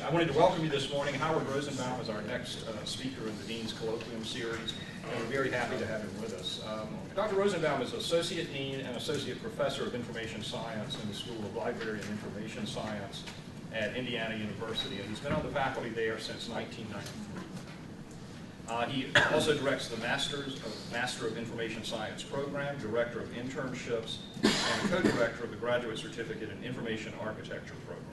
I wanted to welcome you this morning. Howard Rosenbaum is our next speaker in the Deans Colloquium Series, and we're very happy to have him with us. Dr. Rosenbaum is Associate Dean and Associate Professor of Information Science in the School of Library and Information Science at Indiana University, and he's been on the faculty there since 1993. He also directs the Master of Information Science program, Director of Internships, and Co-Director of the Graduate Certificate in Information Architecture program.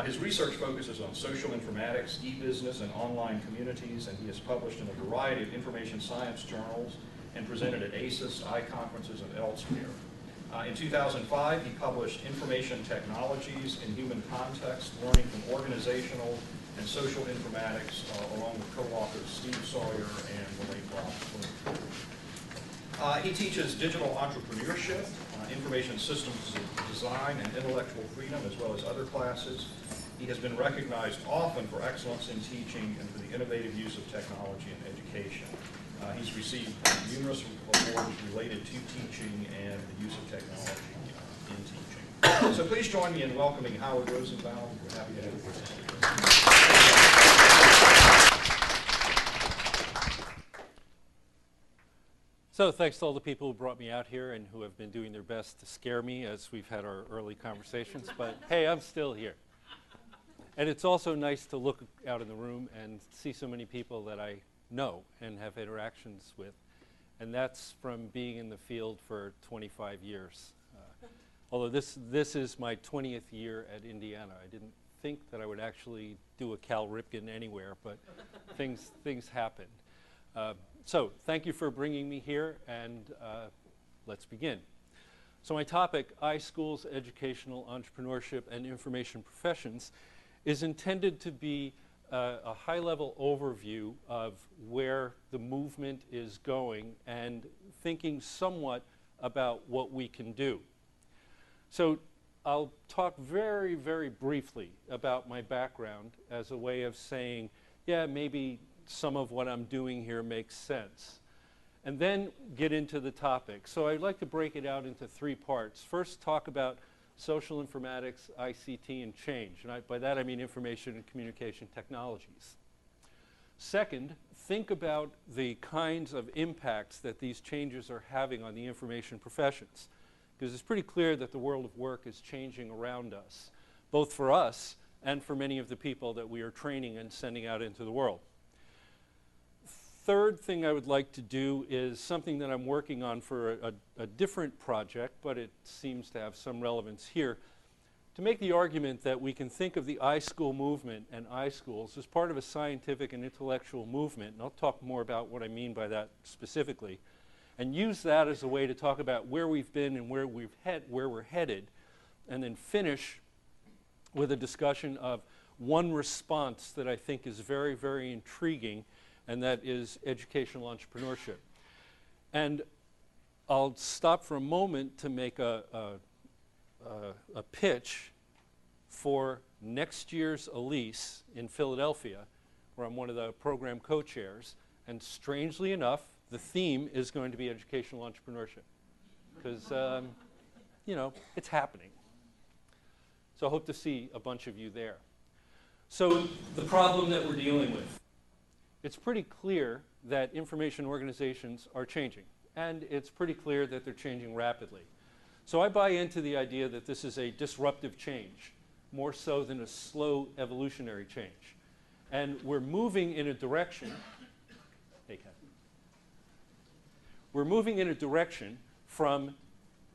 His research focuses on social informatics, e-business, and online communities, and he has published in a variety of information science journals and presented at ACES, iConferences, and elsewhere. In 2005, he published Information Technologies in Human Context, Learning from Organizational and Social Informatics, along with co-authors Steve Sawyer and the late Rob Flynn. He teaches digital entrepreneurship, information systems design, and intellectual freedom, as well as other classes. He has been recognized often for excellence in teaching and for the innovative use of technology in education. He's received numerous awards related to teaching and the use of technology in teaching. So please join me in welcoming Howard Rosenbaum. We're happy to have you here. So thanks to all the people who brought me out here and who have been doing their best to scare me as we've had our early conversations, but hey, I'm still here. And it's also nice to look out in the room and see so many people that I know and have interactions with. And that's from being in the field for 25 years. Although this is my 20th year at Indiana. I didn't think that I would actually do a Cal Ripken anywhere, but things happen. So thank you for bringing me here, and let's begin. So my topic, iSchools, Educational Entrepreneurship, and Information Professions, is intended to be a high-level overview of where the movement is going and thinking somewhat about what we can do. So I'll talk very, very briefly about my background as a way of saying, yeah, maybe some of what I'm doing here makes sense. And then get into the topic. So I'd like to break it out into three parts. First, talk about social informatics, ICT, and change. And by that I mean information and communication technologies. Second, think about the kinds of impacts that these changes are having on the information professions. Because it's pretty clear that the world of work is changing around us, both for us and for many of the people that we are training and sending out into the world. Third thing I would like to do is something that I'm working on for a different project, but it seems to have some relevance here, to make the argument that we can think of the iSchool movement and iSchools as part of a scientific and intellectual movement, and I'll talk more about what I mean by that specifically, and use that as a way to talk about where we've been and where we're headed, and then finish with a discussion of one response that I think is very, very intriguing, and that is educational entrepreneurship. And I'll stop for a moment to make a pitch for next year's Elise in Philadelphia, where I'm one of the program co-chairs, and strangely enough, the theme is going to be educational entrepreneurship, because you know, it's happening. So I hope to see a bunch of you there. So the problem that we're dealing with. It's pretty clear that information organizations are changing, and it's pretty clear that they're changing rapidly. So I buy into the idea that this is a disruptive change, more so than a slow evolutionary change. And we're moving in a direction, hey, Kat. We're moving in a direction from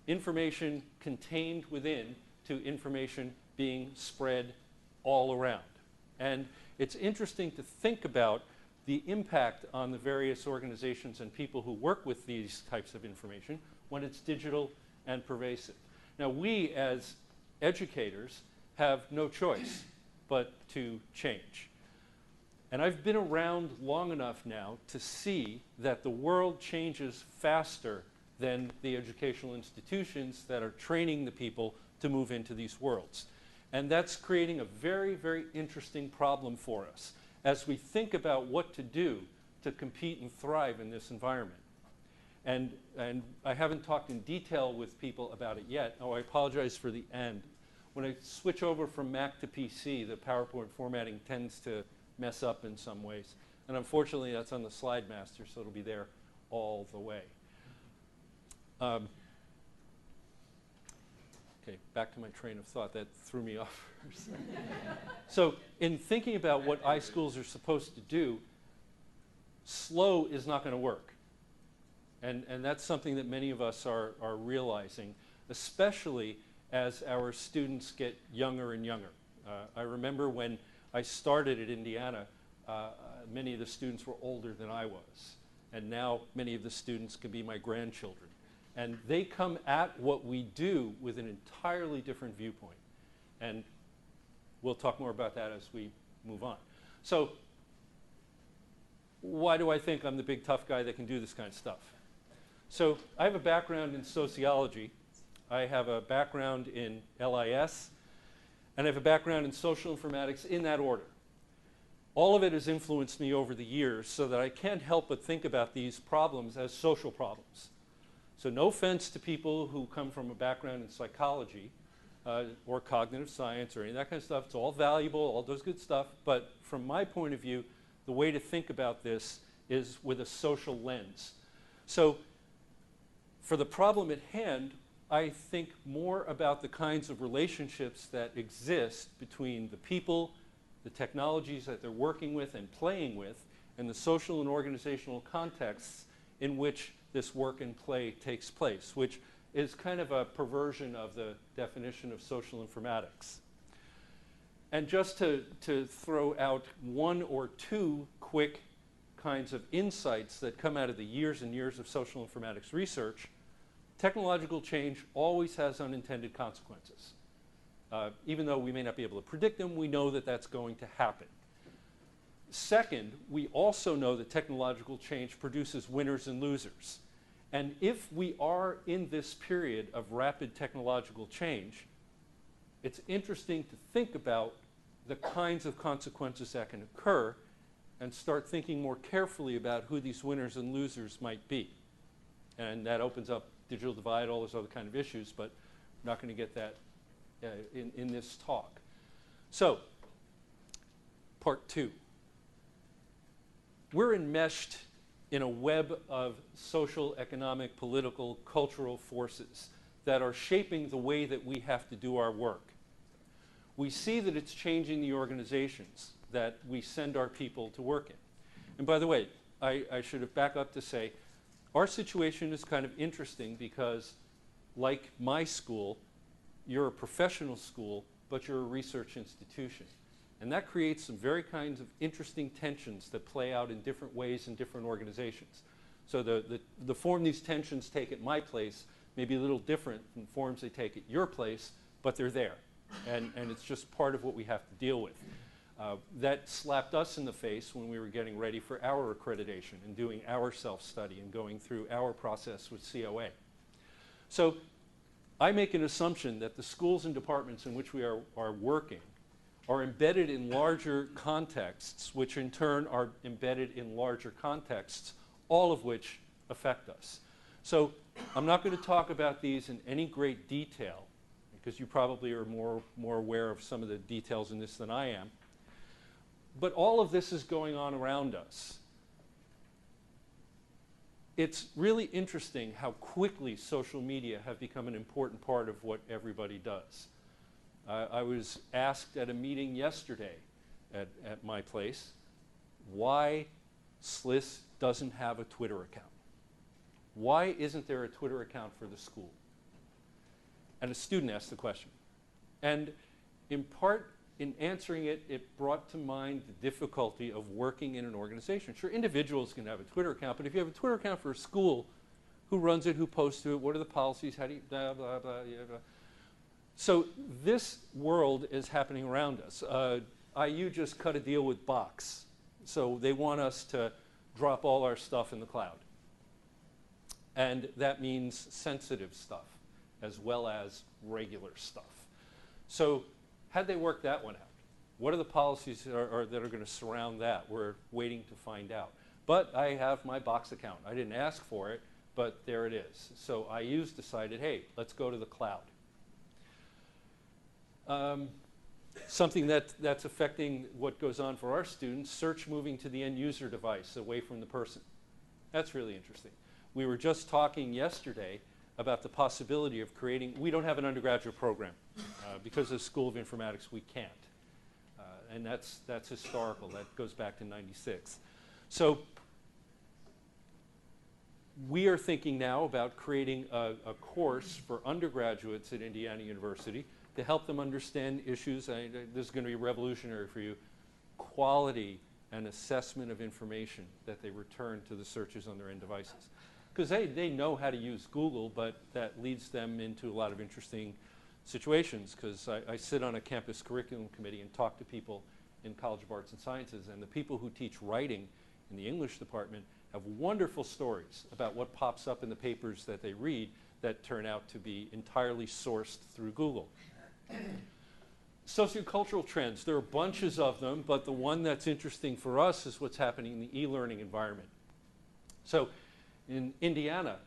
information contained within to information being spread all around. And it's interesting to think about the impact on the various organizations and people who work with these types of information when it's digital and pervasive. Now, we as educators have no choice but to change. And I've been around long enough now to see that the world changes faster than the educational institutions that are training the people to move into these worlds. And that's creating a very, very interesting problem for us as we think about what to do to compete and thrive in this environment. And I haven't talked in detail with people about it yet. Oh, I apologize for the end. when I switch over from Mac to PC, the PowerPoint formatting tends to mess up in some ways. And unfortunately, that's on the slide master, so it'll be there all the way. Okay, back to my train of thought. That threw me off. So in thinking about what iSchools are supposed to do, slow is not going to work. And that's something that many of us are realizing, especially as our students get younger and younger. I remember when I started at Indiana, many of the students were older than I was. And now many of the students can be my grandchildren. And they come at what we do with an entirely different viewpoint. And we'll talk more about that as we move on. So why do I think I'm the big tough guy that can do this kind of stuff? So I have a background in sociology. I have a background in LIS. And I have a background in social informatics in that order. All of it has influenced me over the years so that I can't help but think about these problems as social problems. So no offense to people who come from a background in psychology or cognitive science or any of that kind of stuff. It's all valuable, all those good stuff. But from my point of view, the way to think about this is with a social lens. So for the problem at hand, I think more about the kinds of relationships that exist between the people, the technologies that they're working with and playing with, and the social and organizational contexts in which this work and play takes place, which is kind of a perversion of the definition of social informatics. And just to throw out one or two quick kinds of insights that come out of the years and years of social informatics research, technological change always has unintended consequences. Even though we may not be able to predict them, we know that that's going to happen. Second, we also know that technological change produces winners and losers. And if we are in this period of rapid technological change, it's interesting to think about the kinds of consequences that can occur and start thinking more carefully about who these winners and losers might be. And that opens up digital divide, all those other kind of issues, but I'm not going to get that in this talk. So, part two. We're enmeshed in a web of social, economic, political, cultural forces that are shaping the way that we have to do our work. We see that it's changing the organizations that we send our people to work in. And by the way, I should have back up to say, our situation is kind of interesting because, like my school, you're a professional school, but you're a research institution. And that creates some very kinds of interesting tensions that play out in different ways in different organizations. So the form these tensions take at my place may be a little different from forms they take at your place, but they're there. And it's just part of what we have to deal with. That slapped us in the face when we were getting ready for our accreditation and doing our self-study and going through our process with COA. So I make an assumption that the schools and departments in which we are working are embedded in larger contexts, which in turn are embedded in larger contexts, all of which affect us. So I'm not going to talk about these in any great detail, because you probably are more aware of some of the details in this than I am. But all of this is going on around us. It's really interesting how quickly social media have become an important part of what everybody does. I was asked at a meeting yesterday at my place why SLIS doesn't have a Twitter account. Why isn't there a Twitter account for the school? And a student asked the question. And in part, in answering it, it brought to mind the difficulty of working in an organization. Sure, individuals can have a Twitter account, but if you have a Twitter account for a school, who runs it, who posts to it, what are the policies, how do you, blah, blah, blah, blah, blah. So this world is happening around us. IU just cut a deal with Box. So they want us to drop all our stuff in the cloud. And that means sensitive stuff as well as regular stuff. So how'd they work that one out? What are the policies that are going to surround that? We're waiting to find out. But I have my Box account. I didn't ask for it, but there it is. So IU's decided, hey, let's go to the cloud. Something that's affecting what goes on for our students, search moving to the end user device away from the person. That's really interesting. We were just talking yesterday about the possibility of creating, we don't have an undergraduate program. Because of the School of Informatics, we can't. And that's historical. That goes back to '96. So we are thinking now about creating a course for undergraduates at Indiana University to help them understand issues. This is going to be revolutionary for you. Quality and assessment of information that they return to the searches on their end devices. Because they know how to use Google, but that leads them into a lot of interesting situations. Because I sit on a campus curriculum committee and talk to people in College of Arts and Sciences, and the people who teach writing in the English department have wonderful stories about what pops up in the papers that they read that turn out to be entirely sourced through Google. Sociocultural trends, there are bunches of them, but the one that's interesting for us is what's happening in the e-learning environment. So in Indiana,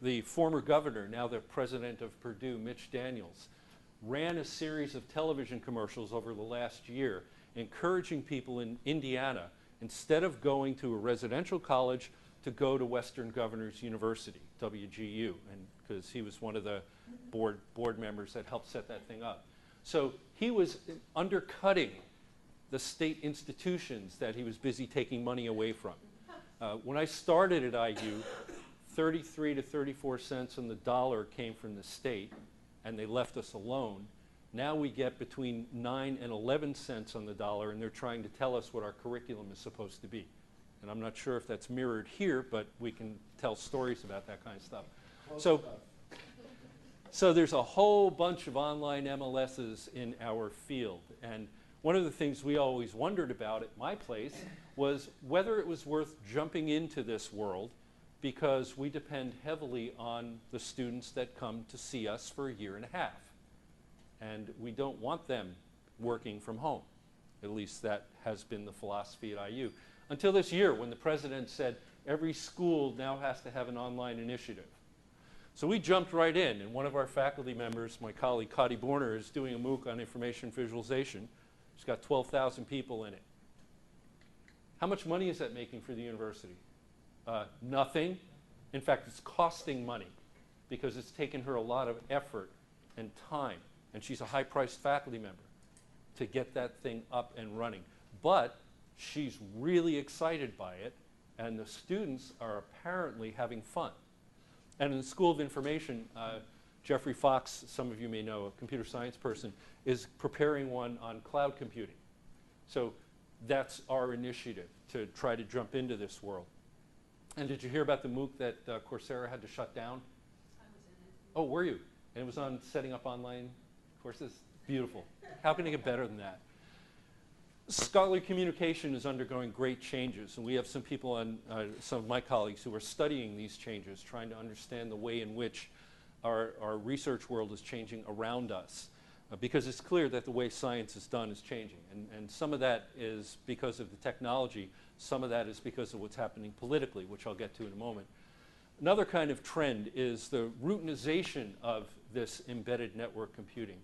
the former governor, now the president of Purdue, Mitch Daniels, ran a series of television commercials over the last year encouraging people in Indiana, instead of going to a residential college, to go to Western Governors University, WGU, and because he was one of the board members that helped set that thing up. So he was undercutting the state institutions that he was busy taking money away from. When I started at IU, 33 to 34 cents on the dollar came from the state, and they left us alone. Now we get between 9 and 11 cents on the dollar, and they're trying to tell us what our curriculum is supposed to be. And I'm not sure if that's mirrored here, but we can tell stories about that kind of stuff. So there's a whole bunch of online MLSs in our field. And one of the things we always wondered about at my place was whether it was worth jumping into this world, because we depend heavily on the students that come to see us for a year and a half. And we don't want them working from home. At least that has been the philosophy at IU. Until this year, when the president said every school now has to have an online initiative. So we jumped right in, and one of our faculty members, my colleague Cotty Borner, is doing a MOOC on information visualization. She's got 12,000 people in it. How much money is that making for the university? Nothing. In fact, it's costing money because it's taken her a lot of effort and time, and she's a high-priced faculty member, to get that thing up and running. But she's really excited by it, and the students are apparently having fun. And in the School of Information, Jeffrey Fox, some of you may know, a computer science person, is preparing one on cloud computing. So that's our initiative, to try to jump into this world. And did you hear about the MOOC that Coursera had to shut down? I was in it. Oh, were you? And it was on setting up online courses? Beautiful. How can it get better than that? Scholarly communication is undergoing great changes, and we have some people on, some of my colleagues who are studying these changes, trying to understand the way in which our research world is changing around us, because it's clear that the way science is done is changing, and some of that is because of the technology, some of that is because of what's happening politically, which I'll get to in a moment. Another kind of trend is the routinization of this embedded network computing.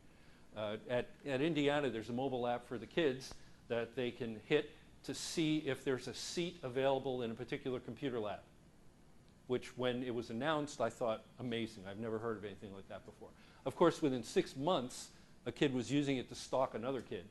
At Indiana, there's a mobile app for the kids that they can hit to see if there's a seat available in a particular computer lab, which when it was announced, I thought, amazing. I've never heard of anything like that before. Of course, within 6 months, a kid was using it to stalk another kid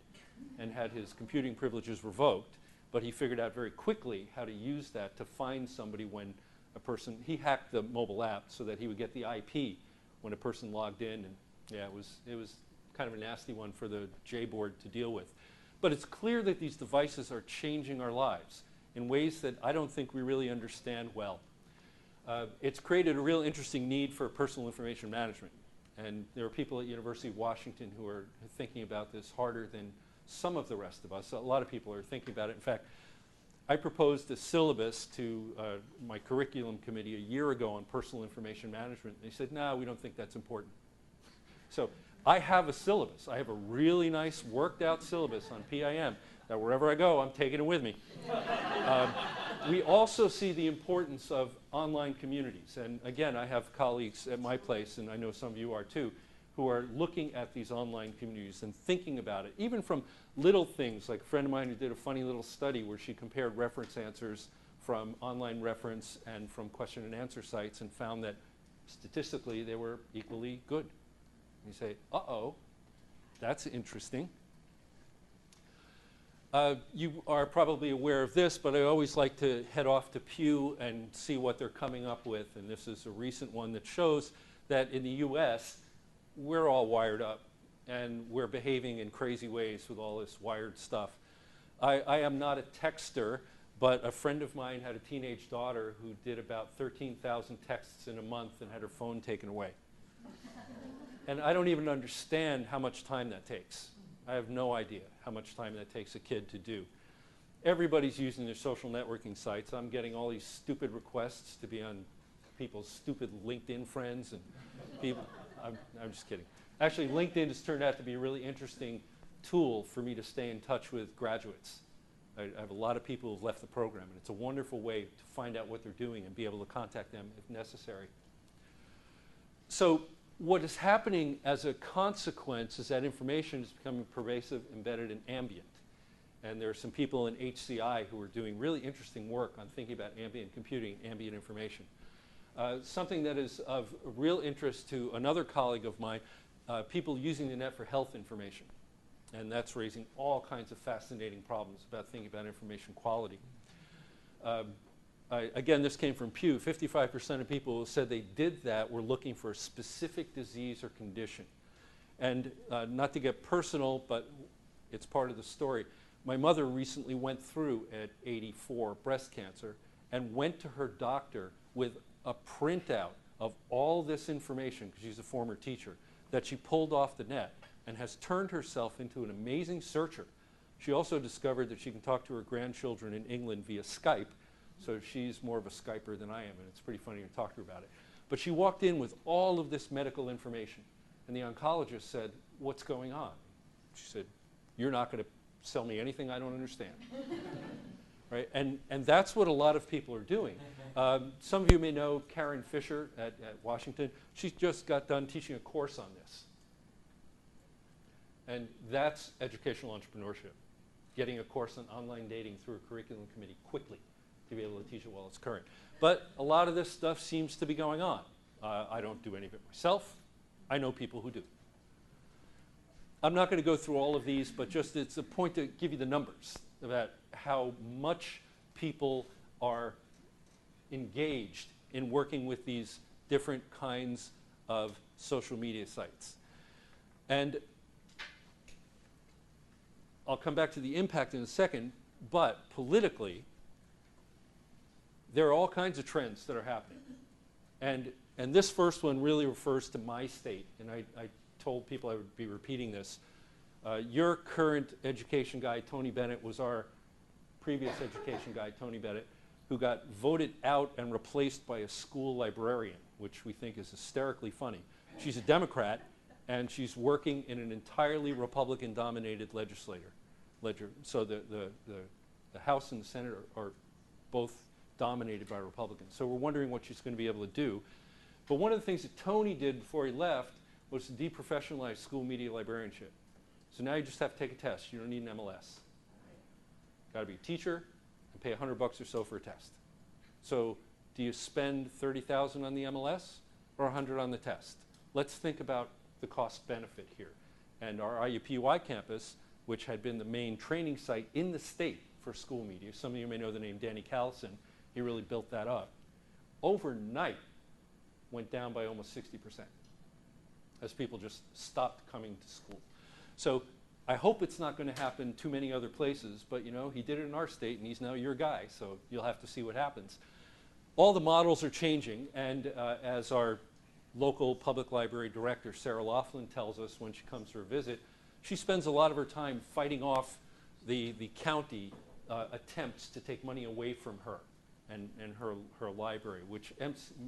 and had his computing privileges revoked, but he figured out very quickly how to use that to find somebody when a person, he hacked the mobile app so that he would get the IP when a person logged in, and yeah, it was kind of a nasty one for the J board to deal with. But it's clear that these devices are changing our lives in ways that I don't think we really understand well. It's created a real interesting need for personal information management. And there are people at University of Washington who are thinking about this harder than some of the rest of us. A lot of people are thinking about it. In fact, I proposed a syllabus to my curriculum committee a year ago on personal information management. They said, no, we don't think that's important. So I have a syllabus. I have a really nice worked out syllabus on PIM that wherever I go, I'm taking it with me. We also see the importance of online communities. And again, I have colleagues at my place, and I know some of you are too, who are looking at these online communities and thinking about it, even from little things, like a friend of mine who did a funny little study where she compared reference answers from online reference and from question and answer sites and found that statistically they were equally good. You say, uh-oh, that's interesting. You are probably aware of this, but I always like to head off to Pew and see what they're coming up with. And this is a recent one that shows that in the US, we're all wired up and we're behaving in crazy ways with all this wired stuff. I am not a texter, but a friend of mine had a teenage daughter who did about 13,000 texts in a month and had her phone taken away. And I don't even understand how much time that takes. I have no idea how much time that takes a kid to do. Everybody's using their social networking sites. I'm getting all these stupid requests to be on people's stupid LinkedIn friends and people. I'm just kidding. Actually, LinkedIn has turned out to be a really interesting tool for me to stay in touch with graduates. I have a lot of people who've left the program, and it's a wonderful way to find out what they're doing and be able to contact them if necessary. So what is happening as a consequence is that information is becoming pervasive, embedded, and ambient. And there are some people in HCI who are doing really interesting work on thinking about ambient computing, ambient information. Something that is of real interest to another colleague of mine, people using the net for health information. And that's raising all kinds of fascinating problems about thinking about information quality. Again, this came from Pew. 55% of people who said they did that were looking for a specific disease or condition. And not to get personal, but it's part of the story. My mother recently went through at 84 breast cancer and went to her doctor with a printout of all this information, because she's a former teacher, that she pulled off the net and has turned herself into an amazing searcher. She also discovered that she can talk to her grandchildren in England via Skype, so she's more of a Skyper than I am, and it's pretty funny to talk to her about it. But she walked in with all of this medical information, and the oncologist said, "What's going on?" She said, "You're not going to sell me anything I don't understand." Right? And that's what a lot of people are doing. Some of you may know Karen Fisher at Washington. She's just got done teaching a course on this. And that's educational entrepreneurship, getting a course on online dating through a curriculum committee quickly to be able to teach it while it's current. But a lot of this stuff seems to be going on. I don't do any of it myself. I know people who do. I'm not going to go through all of these, but just it's a point to give you the numbers about how much people are engaged in working with these different kinds of social media sites. And I'll come back to the impact in a second, but politically, there are all kinds of trends that are happening. And this first one really refers to my state, and I told people I would be repeating this. Your current education guy, Tony Bennett, was our previous education guy, Tony Bennett, who got voted out and replaced by a school librarian, which we think is hysterically funny. She's a Democrat, and she's working in an entirely Republican-dominated legislature. So the House and the Senate are both dominated by Republicans. So we're wondering what she's going to be able to do. But one of the things that Tony did before he left was to deprofessionalize school media librarianship. So now you just have to take a test. You don't need an MLS. Got to be a teacher and pay $100 or so for a test. So do you spend $30,000 on the MLS or $100 on the test? Let's think about the cost benefit here. And our IUPUI campus, which had been the main training site in the state for school media, some of you may know the name Danny Callison, he really built that up, overnight went down by almost 60% as people just stopped coming to school. So I hope it's not going to happen too many other places, but you know, he did it in our state and he's now your guy, so you'll have to see what happens. All the models are changing, and as our local public library director, Sarah Laughlin, tells us when she comes for a visit, she spends a lot of her time fighting off the county attempts to take money away from her and her library, which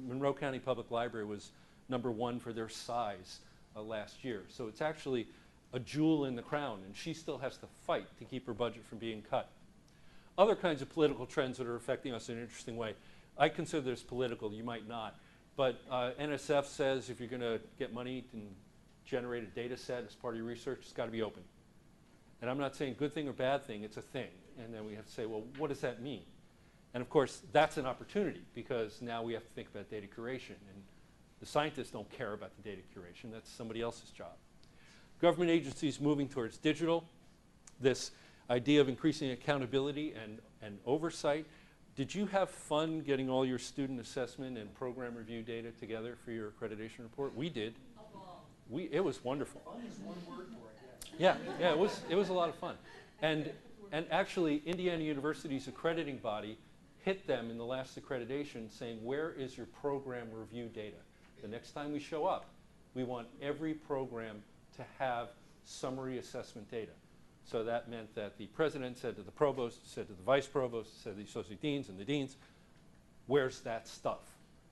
Monroe County Public Library was #1 for their size last year. So it's actually a jewel in the crown, and she still has to fight to keep her budget from being cut. Other kinds of political trends that are affecting us in an interesting way. I consider this political, you might not, but NSF says if you're going to get money and generate a data set as part of your research, it's got to be open. And I'm not saying good thing or bad thing, it's a thing. And then we have to say, well, what does that mean? And of course, that's an opportunity because now we have to think about data curation. And the scientists don't care about the data curation, that's somebody else's job. Government agencies moving towards digital, this idea of increasing accountability and oversight. Did you have fun getting all your student assessment and program review data together for your accreditation report? We did. It was wonderful. Fun is one word for it, yes. Yeah, it was a lot of fun. And actually, Indiana University's accrediting body hit them in the last accreditation saying, where is your program review data? The next time we show up, we want every program to have summary assessment data. So that meant that the president said to the provost, said to the vice provost, said to the associate deans and the deans, where's that stuff?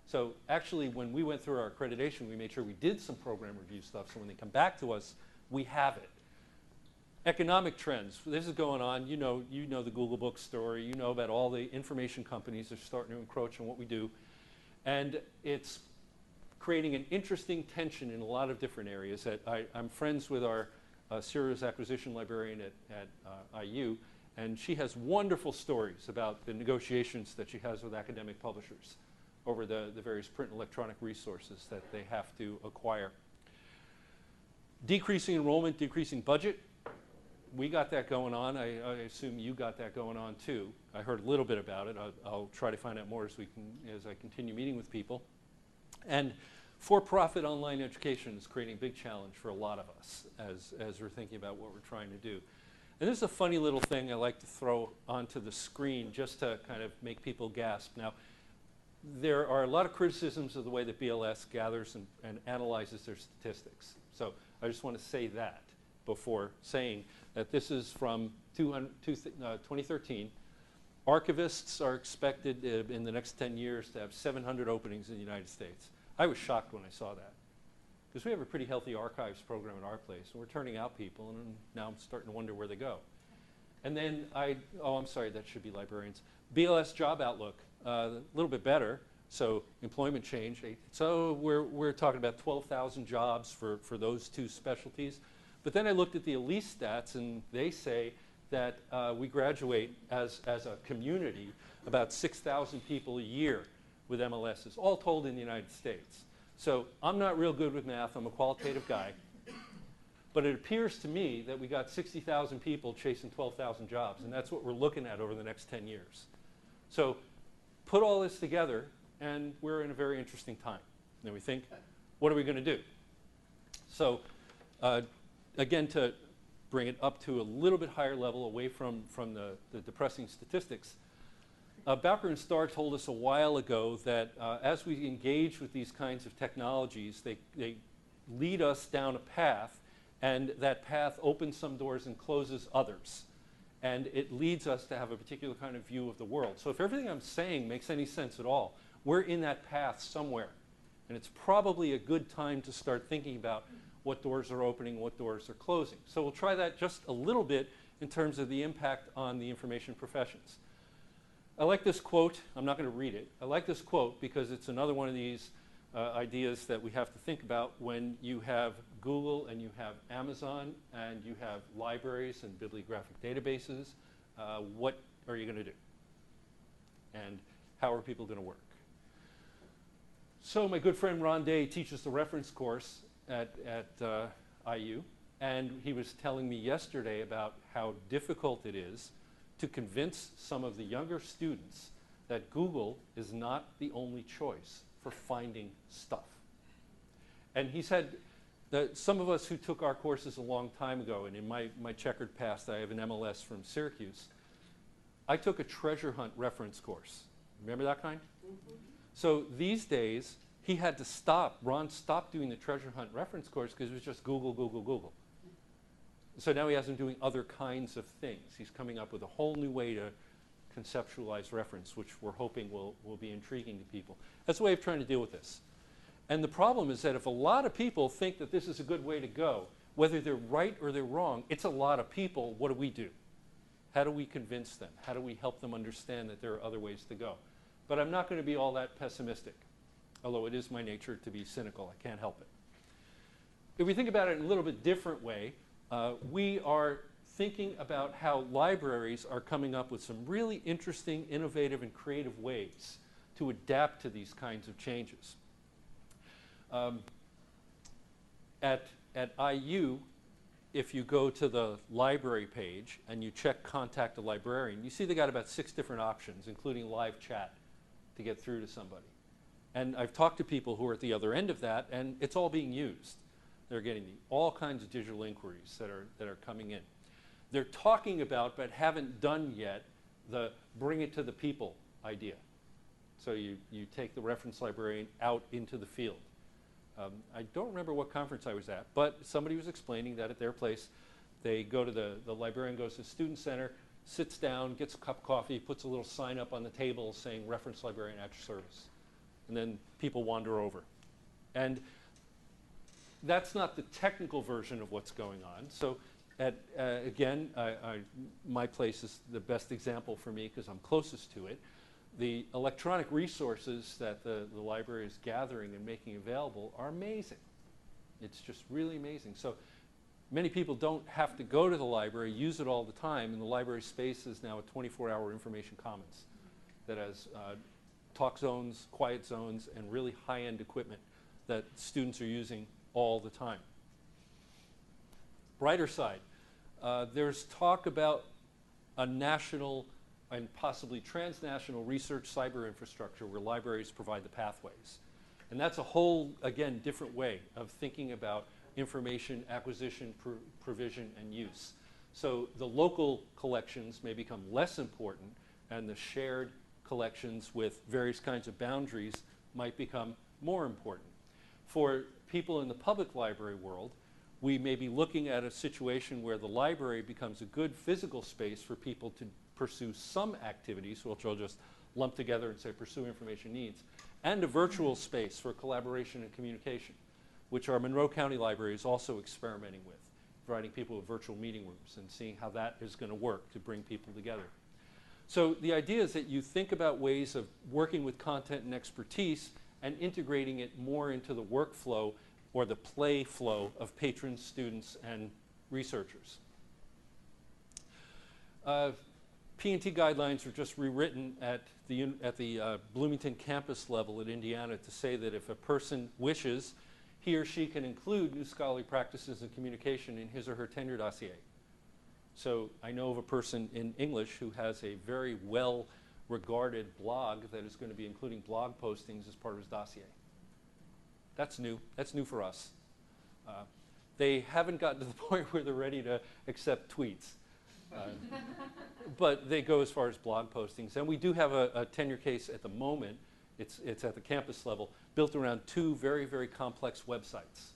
So actually, when we went through our accreditation, we made sure we did some program review stuff, so when they come back to us, we have it. Economic trends, this is going on, you know the Google Book story, you know about all the information companies that are starting to encroach on what we do, and it's creating an interesting tension in a lot of different areas. I'm friends with our serious acquisition librarian at IU, and she has wonderful stories about the negotiations that she has with academic publishers over the various print and electronic resources that they have to acquire. Decreasing enrollment, decreasing budget. We got that going on. I assume you got that going on too. I heard a little bit about it. I'll try to find out more as I continue meeting with people. And for-profit online education is creating a big challenge for a lot of us as we're thinking about what we're trying to do. And this is a funny little thing I like to throw onto the screen just to kind of make people gasp. Now, there are a lot of criticisms of the way that BLS gathers and analyzes their statistics. So I just want to say that before saying that this is from 2013. Archivists are expected in the next 10 years to have 700 openings in the United States. I was shocked when I saw that because we have a pretty healthy archives program at our place, and we're turning out people, and now I'm starting to wonder where they go. And then I'm sorry, that should be librarians. BLS Job Outlook, a little bit better, so employment change. So we're talking about 12,000 jobs for those two specialties. But then I looked at the ELISE stats, and they say that we graduate as a community about 6,000 people a year with MLSs, all told in the United States. So I'm not real good with math. I'm a qualitative guy. But it appears to me that we got 60,000 people chasing 12,000 jobs, and that's what we're looking at over the next 10 years. So put all this together, and we're in a very interesting time. Then we think, what are we going to do? So again, to bring it up to a little bit higher level, away from the depressing statistics, Bowker and Starr told us a while ago that as we engage with these kinds of technologies, they lead us down a path, and that path opens some doors and closes others. And it leads us to have a particular kind of view of the world. So if everything I'm saying makes any sense at all, we're in that path somewhere. And it's probably a good time to start thinking about what doors are opening, what doors are closing. So we'll try that just a little bit in terms of the impact on the information professions. I like this quote. I'm not going to read it. I like this quote because it's another one of these ideas that we have to think about when you have Google and you have Amazon and you have libraries and bibliographic databases. What are you going to do? And how are people going to work? So my good friend Ron Day teaches the reference course at IU, and he was telling me yesterday about how difficult it is to convince some of the younger students that Google is not the only choice for finding stuff. And he said that some of us who took our courses a long time ago, and in my checkered past, I have an MLS from Syracuse, I took a treasure hunt reference course. Remember that kind? Mm-hmm. So these days, he had to stop. Ron stopped doing the treasure hunt reference course because it was just Google, Google, Google. So now he has him doing other kinds of things. He's coming up with a whole new way to conceptualize reference, which we're hoping will be intriguing to people. That's a way of trying to deal with this. And the problem is that if a lot of people think that this is a good way to go, whether they're right or they're wrong, it's a lot of people. What do? How do we convince them? How do we help them understand that there are other ways to go? But I'm not going to be all that pessimistic, although it is my nature to be cynical. I can't help it. if we think about it in a little bit different way, we are thinking about how libraries are coming up with some really interesting, innovative, and creative ways to adapt to these kinds of changes. At IU, if you go to the library page and you check Contact a Librarian, you see they got about 6 different options, including live chat, to get through to somebody. And I've talked to people who are at the other end of that, and it's all being used. They're getting all kinds of digital inquiries that are coming in. They're talking about, but haven't done yet, the bring it to the people idea. So you take the reference librarian out into the field. I don't remember what conference I was at, but somebody was explaining that at their place, they go to the librarian goes to the student center, sits down, gets a cup of coffee, puts a little sign up on the table saying reference librarian at your service. And then people wander over. And that's not the technical version of what's going on. So again, my place is the best example for me because I'm closest to it. The electronic resources that the library is gathering and making available are amazing. It's just really amazing. So many people don't have to go to the library, use it all the time, and the library space is now a 24-hour information commons that has talk zones, quiet zones, and really high-end equipment that students are using all the time. Brighter side, there's talk about a national and possibly transnational research cyber infrastructure where libraries provide the pathways. And that's a whole, again, different way of thinking about information acquisition, provision, and use. So the local collections may become less important, and the shared collections with various kinds of boundaries might become more important. For people in the public library world, we may be looking at a situation where the library becomes a good physical space for people to pursue some activities, which I'll just lump together and say pursue information needs, and a virtual space for collaboration and communication, which our Monroe County Library is also experimenting with, providing people with virtual meeting rooms and seeing how that is going to work to bring people together. So the idea is that you think about ways of working with content and expertise and integrating it more into the workflow or the play flow of patrons, students, and researchers. P&T guidelines were just rewritten at the Bloomington campus level at Indiana to say that if a person wishes, he or she can include new scholarly practices and communication in his or her tenure dossier. So I know of a person in English who has a very well-regarded blog that is going to be including blog postings as part of his dossier. That's new. That's new for us. They haven't gotten to the point where they're ready to accept tweets. But they go as far as blog postings. And we do have a tenure case at the moment. It's at the campus level, built around 2 very, very complex websites.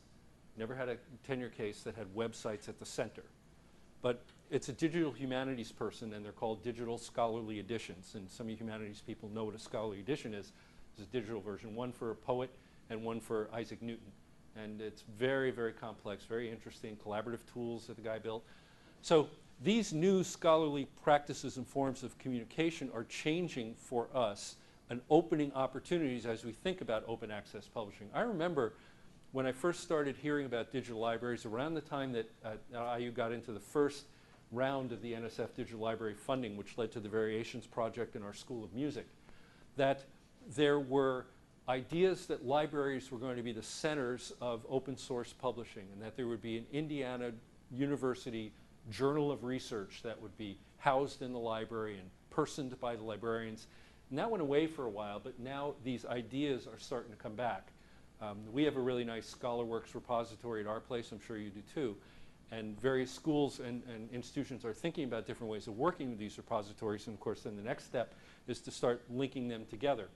Never had a tenure case that had websites at the center. But it's a digital humanities person, and they're called digital scholarly editions. And some of you humanities people know what a scholarly edition is. There's a digital version, one for a poet and one for Isaac Newton. And it's very, very complex, very interesting, collaborative tools that the guy built. So these new scholarly practices and forms of communication are changing for us and opening opportunities as we think about open access publishing. I remember when I first started hearing about digital libraries, around the time that IU got into the first round of the NSF Digital Library funding, which led to the Variations Project in our School of Music, that there were ideas that libraries were going to be the centers of open source publishing, and that there would be an Indiana University journal of research that would be housed in the library and personed by the librarians. And that went away for a while, but now these ideas are starting to come back. We have a really nice ScholarWorks repository at our place, I'm sure you do too, and various schools and institutions are thinking about different ways of working with these repositories, and of course then the next step is to start linking them together.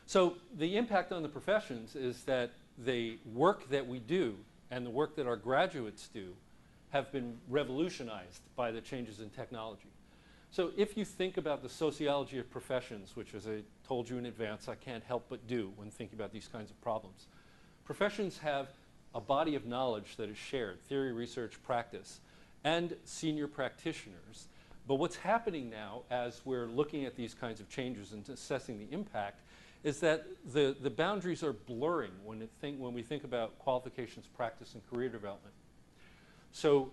So the impact on the professions is that the work that we do and the work that our graduates do have been revolutionized by the changes in technology. So if you think about the sociology of professions, which as I told you in advance, I can't help but do when thinking about these kinds of problems, professions have a body of knowledge that is shared, theory, research, practice, and senior practitioners. But what's happening now as we're looking at these kinds of changes and assessing the impact is that the boundaries are blurring when we think about qualifications, practice, and career development. So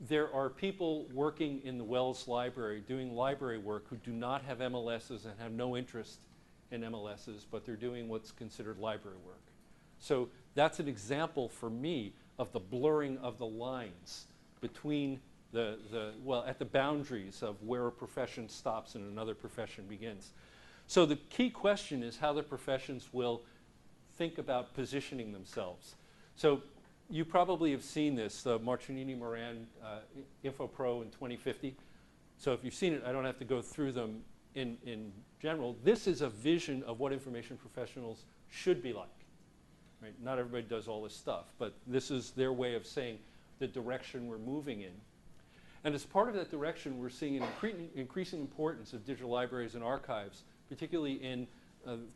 there are people working in the Wells Library doing library work who do not have MLSs and have no interest in MLSs, but they're doing what's considered library work. So that's an example for me of the blurring of the lines between at the boundaries of where a profession stops and another profession begins. So the key question is how the professions will think about positioning themselves. So you probably have seen this, the Marcinini-Moran InfoPro in 2050. So if you've seen it, I don't have to go through them in general. This is a vision of what information professionals should be like. Right? Not everybody does all this stuff, but this is their way of saying the direction we're moving in. And as part of that direction, we're seeing an increasing importance of digital libraries and archives, particularly in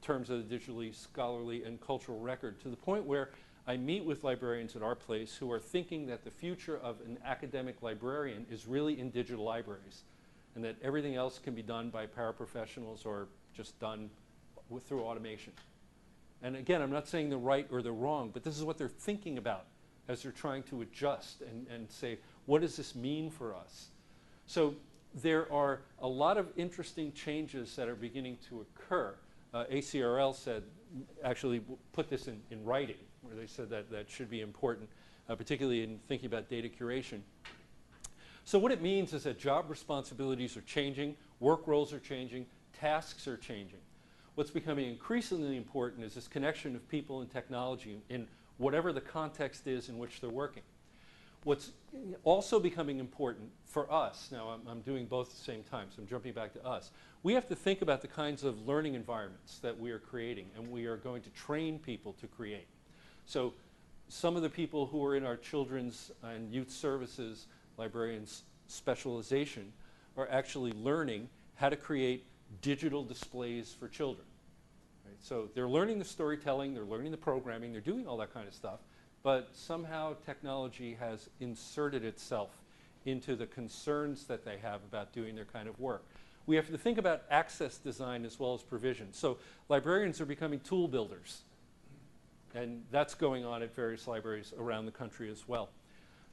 terms of the digitally scholarly and cultural record, to the point where I meet with librarians at our place who are thinking that the future of an academic librarian is really in digital libraries, and that everything else can be done by paraprofessionals or just done through automation. And again, I'm not saying the right or the wrong, but this is what they're thinking about as they're trying to adjust and say, what does this mean for us? So there are a lot of interesting changes that are beginning to occur. ACRL said, actually put this in writing, where they said that that should be important, particularly in thinking about data curation. So what it means is that job responsibilities are changing, work roles are changing, tasks are changing. What's becoming increasingly important is this connection of people and technology in whatever the context is in which they're working. What's also becoming important for us, now I'm doing both at the same time, so I'm jumping back to us. We have to think about the kinds of learning environments that we are creating and we are going to train people to create. So some of the people who are in our children's and youth services librarians specialization are actually learning how to create digital displays for children. Right? So they're learning the storytelling, they're learning the programming, they're doing all that kind of stuff, but somehow technology has inserted itself into the concerns that they have about doing their kind of work. We have to think about access design as well as provision. So librarians are becoming tool builders, and that's going on at various libraries around the country as well.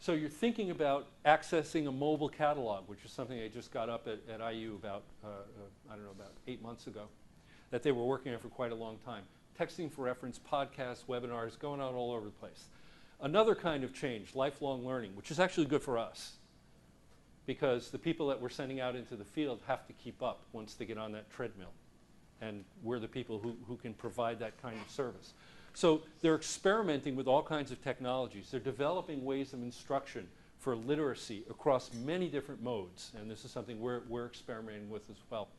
So you're thinking about accessing a mobile catalog, which is something I just got up at IU about, I don't know, about 8 months ago, that they were working on for quite a long time. Texting for reference, podcasts, webinars, going on all over the place. Another kind of change, lifelong learning, which is actually good for us, because the people that we're sending out into the field have to keep up once they get on that treadmill. And we're the people who can provide that kind of service. So they're experimenting with all kinds of technologies. They're developing ways of instruction for literacy across many different modes. And this is something we're experimenting with as well.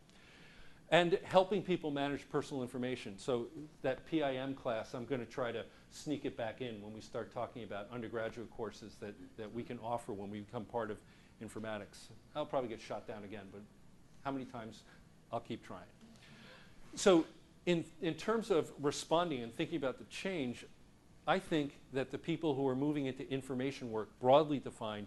And helping people manage personal information. So that PIM class, I'm going to try to sneak it back in when we start talking about undergraduate courses that we can offer when we become part of informatics. I'll probably get shot down again, but how many times? I'll keep trying. So in terms of responding and thinking about the change, I think that the people who are moving into information work, broadly defined,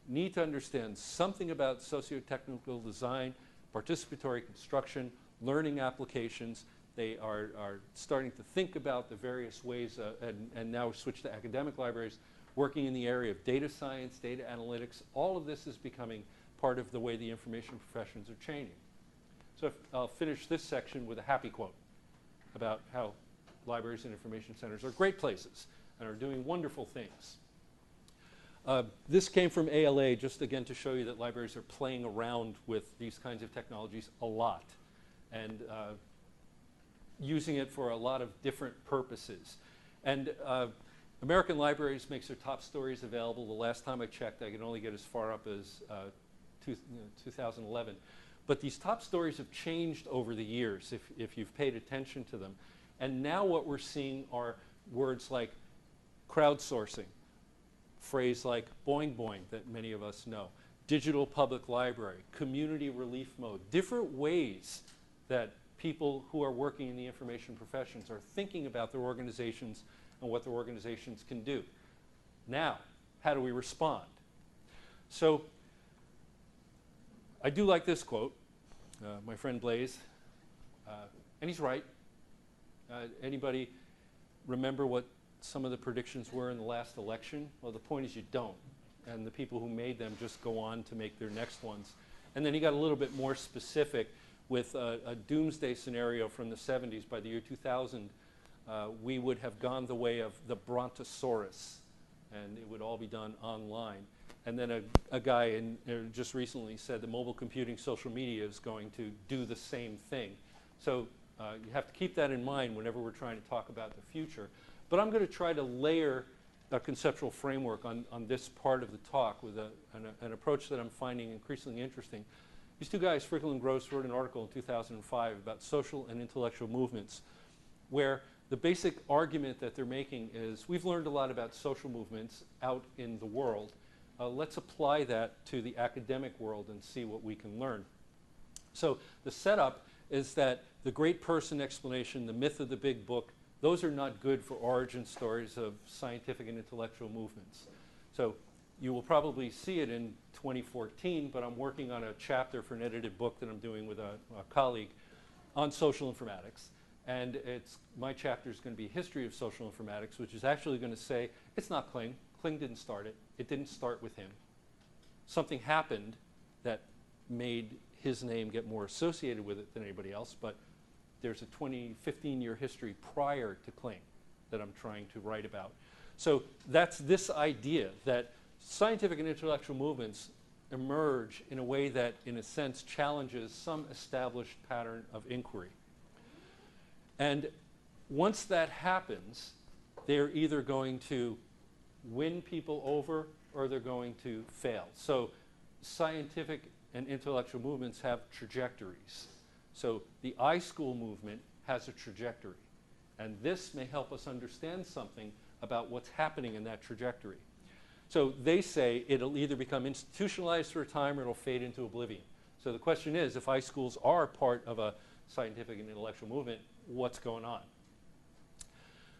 need to understand something about socio-technical design, participatory construction, learning applications. They are starting to think about the various ways, and now switch to academic libraries, working in the area of data science, data analytics. All of this is becoming part of the way the information professions are changing. So I'll finish this section with a happy quote about how libraries and information centers are great places and are doing wonderful things. This came from ALA, just again to show you that libraries are playing around with these kinds of technologies a lot and using it for a lot of different purposes. And American Libraries makes their top stories available. The last time I checked, I could only get as far up as 2011. But these top stories have changed over the years if you've paid attention to them. And now what we're seeing are words like crowdsourcing, phrase like boing boing that many of us know, digital public library, community relief mode, different ways that people who are working in the information professions are thinking about their organizations and what their organizations can do. Now, how do we respond? So I do like this quote, my friend Blaise, and he's right. Anybody remember what some of the predictions were in the last election? Well, the point is you don't. And the people who made them just go on to make their next ones. And then he got a little bit more specific with a doomsday scenario from the 70s. By the year 2000, we would have gone the way of the Brontosaurus, and it would all be done online. And then a guy just recently said that mobile computing, social media is going to do the same thing. So you have to keep that in mind whenever we're trying to talk about the future. But I'm going to try to layer a conceptual framework on this part of the talk with an approach that I'm finding increasingly interesting. These two guys, Frickel and Gross, wrote an article in 2005 about social and intellectual movements, where the basic argument that they're making is we've learned a lot about social movements out in the world. Let's apply that to the academic world and see what we can learn. So the setup is that the great person explanation, the myth of the big book, those are not good for origin stories of scientific and intellectual movements. So you will probably see it in 2014, but I'm working on a chapter for an edited book that I'm doing with a colleague on social informatics. And my chapter is going to be History of Social Informatics, which is actually going to say it's not Kling. Kling didn't start it. It didn't start with him. Something happened that made his name get more associated with it than anybody else, but there's a 15-year history prior to Kling that I'm trying to write about. So that's this idea that scientific and intellectual movements emerge in a way that, in a sense, challenges some established pattern of inquiry. And once that happens, they're either going to win people over or they're going to fail. So scientific and intellectual movements have trajectories. So the iSchool movement has a trajectory. And this may help us understand something about what's happening in that trajectory. So they say it'll either become institutionalized for a time or it'll fade into oblivion. So the question is, if iSchools are part of a scientific and intellectual movement, what's going on?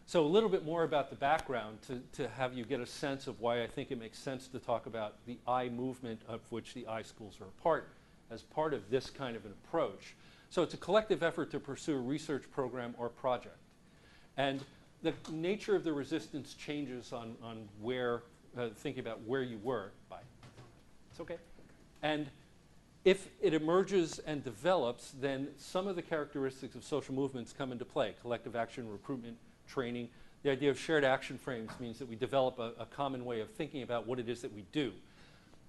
So a little bit more about the background to have you get a sense of why I think it makes sense to talk about the I movement, of which the iSchools are a part, as part of this kind of an approach. So it's a collective effort to pursue a research program or project. And the nature of the resistance changes on where, thinking about where you were. Bye. It's okay. And if it emerges and develops, then some of the characteristics of social movements come into play. Collective action, recruitment, training. The idea of shared action frames means that we develop a common way of thinking about what it is that we do.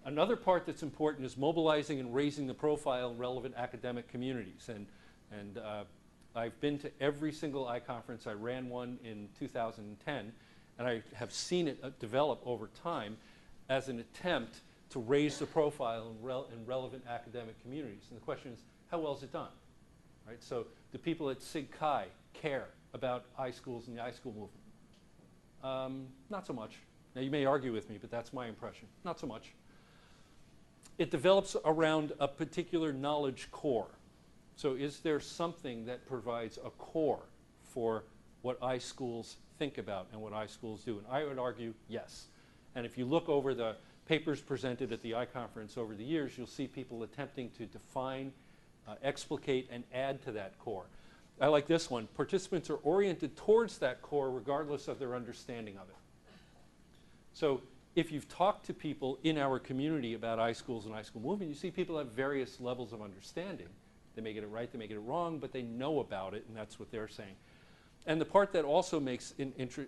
Another part that's important is mobilizing and raising the profile in relevant academic communities. And I've been to every single iConference. I ran one in 2010, and I have seen it develop over time as an attempt to raise the profile in relevant academic communities. And the question is, how well is it done? Right? So do people at SIG Chi care about iSchools and the iSchool movement? Not so much. Now you may argue with me, but that's my impression. Not so much. It develops around a particular knowledge core. So is there something that provides a core for what iSchools think about and what iSchools do? And I would argue yes. And if you look over the papers presented at the iConference over the years, you'll see people attempting to define, explicate, and add to that core. I like this one. Participants are oriented towards that core regardless of their understanding of it. So if you've talked to people in our community about iSchools and iSchool movement, you see people have various levels of understanding. They may get it right, they may get it wrong, but they know about it, and that's what they're saying. And the part that also makes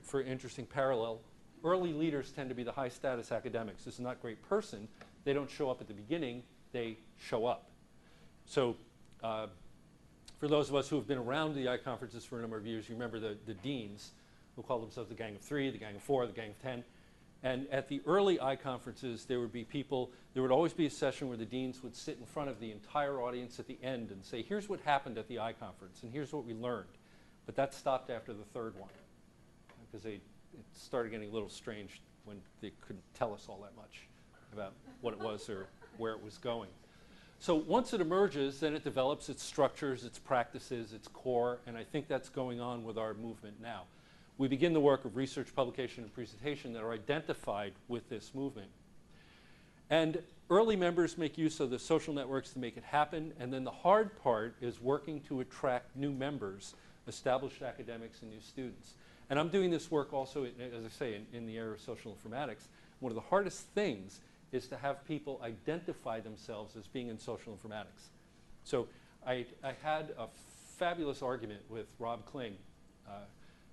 for interesting parallel, early leaders tend to be the high-status academics. This is not a great person. They don't show up at the beginning. They show up. So for those of us who have been around the iConferences for a number of years, you remember the deans who call themselves the Gang of Three, the Gang of Four, the Gang of 10. And at the early iConferences, there would be people, there would always be a session where the deans would sit in front of the entire audience at the end and say, here's what happened at the iConference, and here's what we learned. But that stopped after the third one, because it started getting a little strange when they couldn't tell us all that much about what it was or where it was going. So once it emerges, then it develops its structures, its practices, its core, and I think that's going on with our movement now. We begin the work of research, publication, and presentation that are identified with this movement. And early members make use of the social networks to make it happen, and then the hard part is working to attract new members established academics and new students. And I'm doing this work also, as I say, in the area of social informatics. One of the hardest things is to have people identify themselves as being in social informatics. So I had a fabulous argument with Rob Kling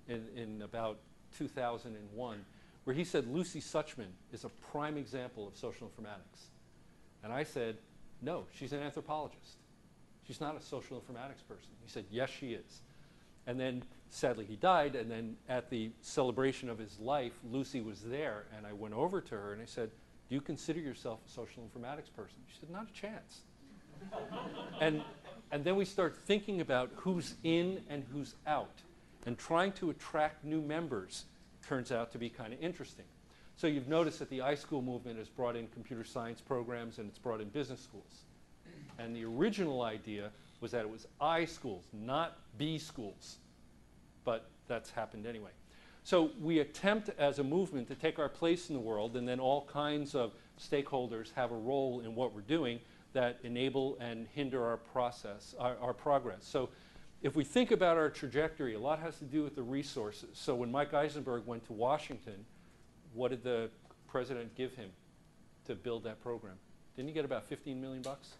in about 2001, where he said Lucy Suchman is a prime example of social informatics. And I said, no, she's an anthropologist. She's not a social informatics person. He said, yes, she is. And then, sadly, he died, and then at the celebration of his life, Lucy was there, and I went over to her and I said, do you consider yourself a social informatics person? She said, not a chance. And then we start thinking about who's in and who's out, and trying to attract new members turns out to be kind of interesting. So you've noticed that the iSchool movement has brought in computer science programs, and it's brought in business schools. And the original idea was that it was iSchools, not B schools. But that's happened anyway. So we attempt as a movement to take our place in the world, and then all kinds of stakeholders have a role in what we're doing that enable and hinder our process, our progress. So if we think about our trajectory, a lot has to do with the resources. So when Mike Eisenberg went to Washington, what did the president give him to build that program? Didn't he get about 15 million bucks?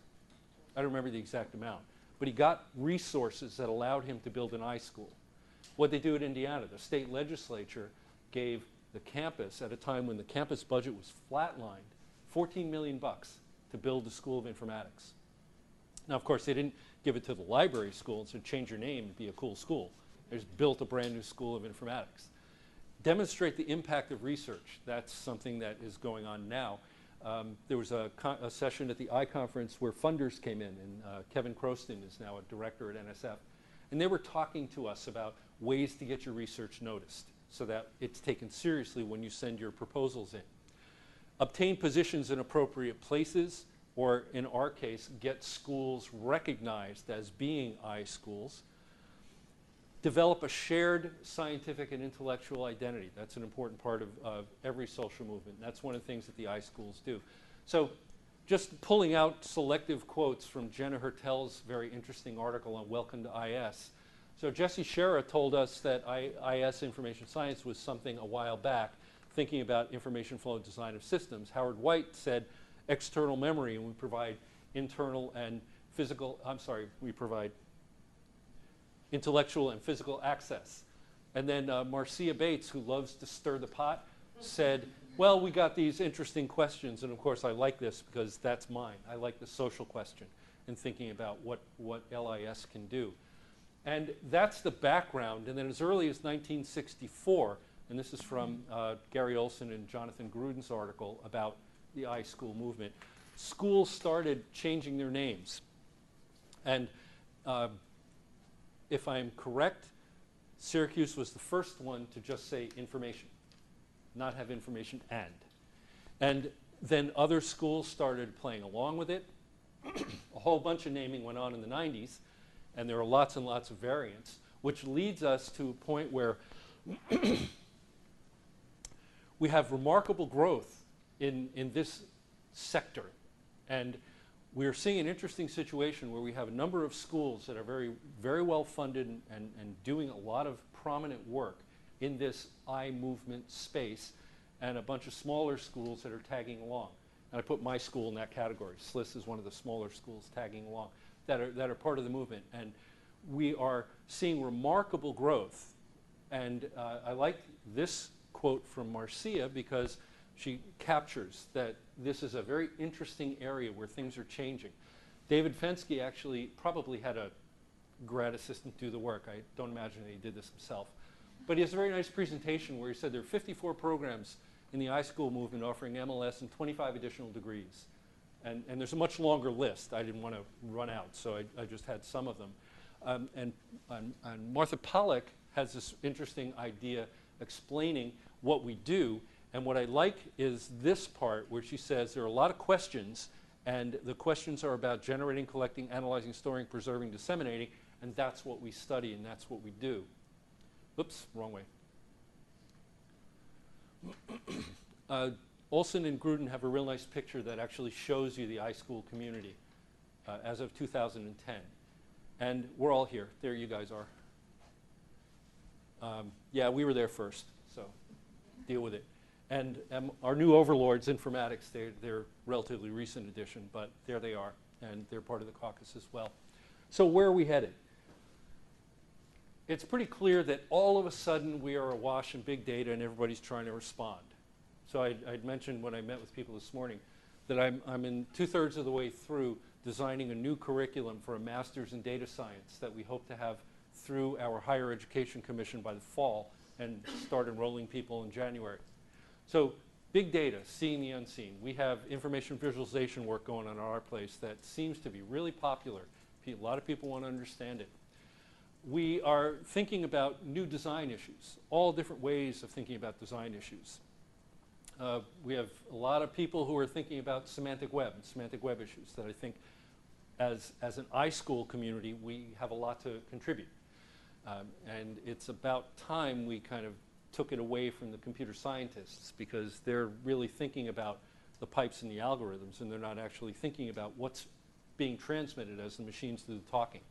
I don't remember the exact amount. But he got resources that allowed him to build an iSchool. What they do at Indiana, the state legislature gave the campus, at a time when the campus budget was flatlined, 14 million bucks to build the School of Informatics. Now, of course, they didn't give it to the library school and said, change your name and be a cool school. They just built a brand new School of Informatics. Demonstrate the impact of research. That's something that is going on now. There was a session at the iConference where funders came in, and Kevin Croston is now a director at NSF. And they were talking to us about ways to get your research noticed so that it's taken seriously when you send your proposals in. Obtain positions in appropriate places, or in our case, get schools recognized as being iSchools. Develop a shared scientific and intellectual identity. That's an important part of every social movement. That's one of the things that the iSchools do. So just pulling out selective quotes from Jenna Hertel's very interesting article on Welcome to IS. So Jesse Schera told us that IS information science was something a while back, thinking about information flow design of systems. Howard White said external memory, and we provide internal and physical, we provide intellectual and physical access. And then Marcia Bates, who loves to stir the pot, said, well, we got these interesting questions, and of course I like this because that's mine. I like the social question and thinking about what LIS can do. And that's the background. And then as early as 1964, and this is from Gary Olson and Jonathan Gruden's article about the iSchool movement, schools started changing their names. And if I'm correct, Syracuse was the first one to just say information, not have information and. And then other schools started playing along with it. A whole bunch of naming went on in the 90s, and there are lots and lots of variants, which leads us to a point where we have remarkable growth in this sector. And we're seeing an interesting situation where we have a number of schools that are very, very well funded and doing a lot of prominent work in this I-movement space, and a bunch of smaller schools that are tagging along. And I put my school in that category. SLIS is one of the smaller schools tagging along that are part of the movement. And we are seeing remarkable growth. And I like this quote from Marcia because she captures that this is a very interesting area where things are changing. David Fensky actually probably had a grad assistant do the work. I don't imagine that he did this himself. But he has a very nice presentation where he said there are 54 programs in the iSchool movement offering MLS and 25 additional degrees. And there's a much longer list. I didn't want to run out, so I just had some of them. And Martha Pollack has this interesting idea explaining what we do. And what I like is this part where she says there are a lot of questions, and the questions are about generating, collecting, analyzing, storing, preserving, disseminating, and that's what we study and that's what we do. Oops, wrong way. Olson and Gruden have a real nice picture that actually shows you the iSchool community as of 2010. And we're all here. There you guys are. Yeah, we were there first, so deal with it. And our new overlords, informatics, they're relatively recent addition, but there they are, and they're part of the caucus as well. So where are we headed? It's pretty clear that all of a sudden we are awash in big data and everybody's trying to respond. So I'd mentioned when I met with people this morning that I'm in 2/3 of the way through designing a new curriculum for a master's in data science that we hope to have through our Higher Education Commission by the fall and start enrolling people in January. So big data, seeing the unseen. We have information visualization work going on at our place that seems to be really popular. A lot of people want to understand it. We are thinking about new design issues, all different ways of thinking about design issues. We have a lot of people who are thinking about semantic web issues that I think as an iSchool community, we have a lot to contribute. And it's about time we kind of took it away from the computer scientists because they're really thinking about the pipes and the algorithms and they're not actually thinking about what's being transmitted as the machines do the talking.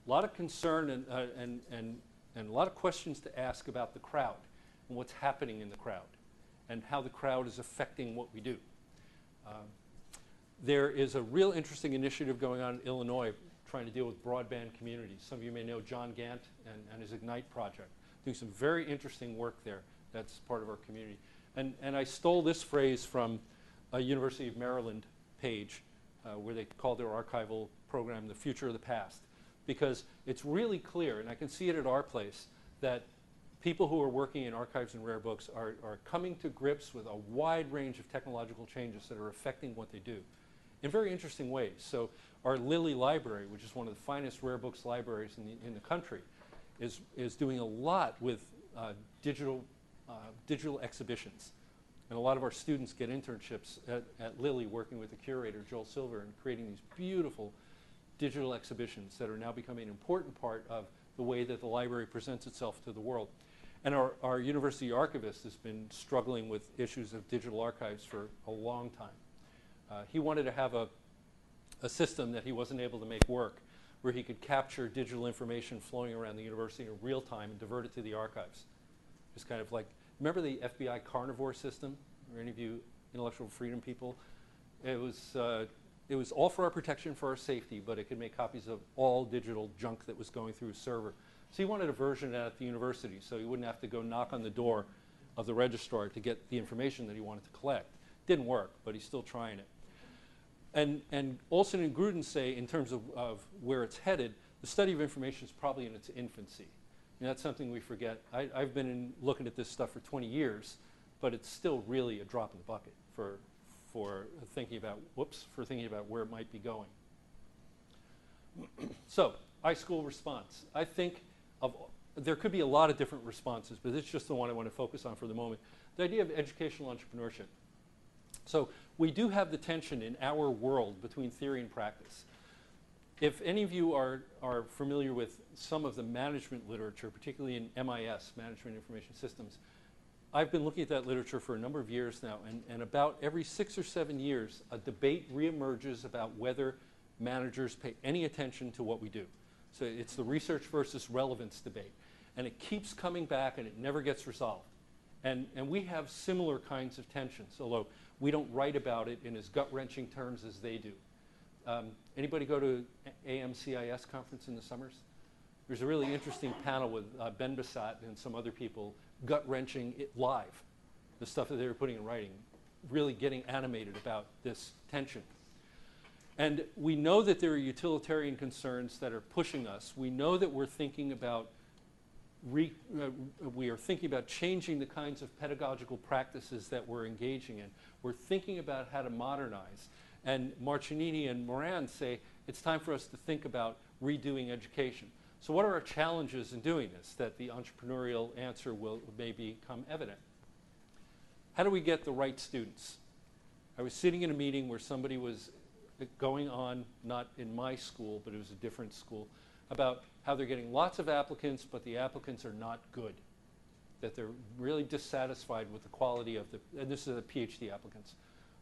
A lot of concern and a lot of questions to ask about the crowd and what's happening in the crowd and how the crowd is affecting what we do. There is a real interesting initiative going on in Illinois trying to deal with broadband communities. Some of you may know John Gant and his Ignite project, doing some very interesting work there that's part of our community. And I stole this phrase from a University of Maryland page where they called their archival program the future of the past, because it's really clear, and I can see it at our place, that people who are working in archives and rare books are coming to grips with a wide range of technological changes that are affecting what they do in very interesting ways. So our Lilly Library, which is one of the finest rare books libraries in the country, is doing a lot with digital exhibitions. And a lot of our students get internships at Lilly working with the curator, Joel Silver, and creating these beautiful digital exhibitions that are now becoming an important part of the way that the library presents itself to the world. And our university archivist has been struggling with issues of digital archives for a long time. He wanted to have a system that he wasn't able to make work where he could capture digital information flowing around the university in real time and divert it to the archives. It's kind of like, remember the FBI carnivore system? Or any of you intellectual freedom people? It was all for our protection, for our safety, but it could make copies of all digital junk that was going through a server. So he wanted a version of that at the university so he wouldn't have to go knock on the door of the registrar to get the information that he wanted to collect. Didn't work, but he's still trying it. And Olson and Gruden say, in terms of where it's headed, the study of information is probably in its infancy. And that's something we forget. I've been looking at this stuff for 20 years, but it's still really a drop in the bucket for thinking about where it might be going. So, iSchool response. I think there could be a lot of different responses, but it's just the one I want to focus on for the moment. The idea of educational entrepreneurship. So we do have the tension in our world between theory and practice. If any of you are familiar with some of the management literature, particularly in MIS, Management Information Systems, I've been looking at that literature for a number of years now, and about every 6 or 7 years, a debate reemerges about whether managers pay any attention to what we do. So it's the research versus relevance debate. And it keeps coming back and it never gets resolved. And we have similar kinds of tensions, although we don't write about it in as gut-wrenching terms as they do. Anybody go to AMCIS conference in the summers? There's a really interesting panel with Ben Bassat and some other people gut-wrenching it live, the stuff that they were putting in writing, really getting animated about this tension. And we know that there are utilitarian concerns that are pushing us. We know that we're thinking about changing the kinds of pedagogical practices that we're engaging in. We're thinking about how to modernize. And Marcinini and Moran say it's time for us to think about redoing education. So what are our challenges in doing this that the entrepreneurial answer may become evident? How do we get the right students? I was sitting in a meeting where somebody was going on, not in my school, but it was a different school, about how they're getting lots of applicants, but the applicants are not good. That they're really dissatisfied with the quality of and this is the PhD applicants,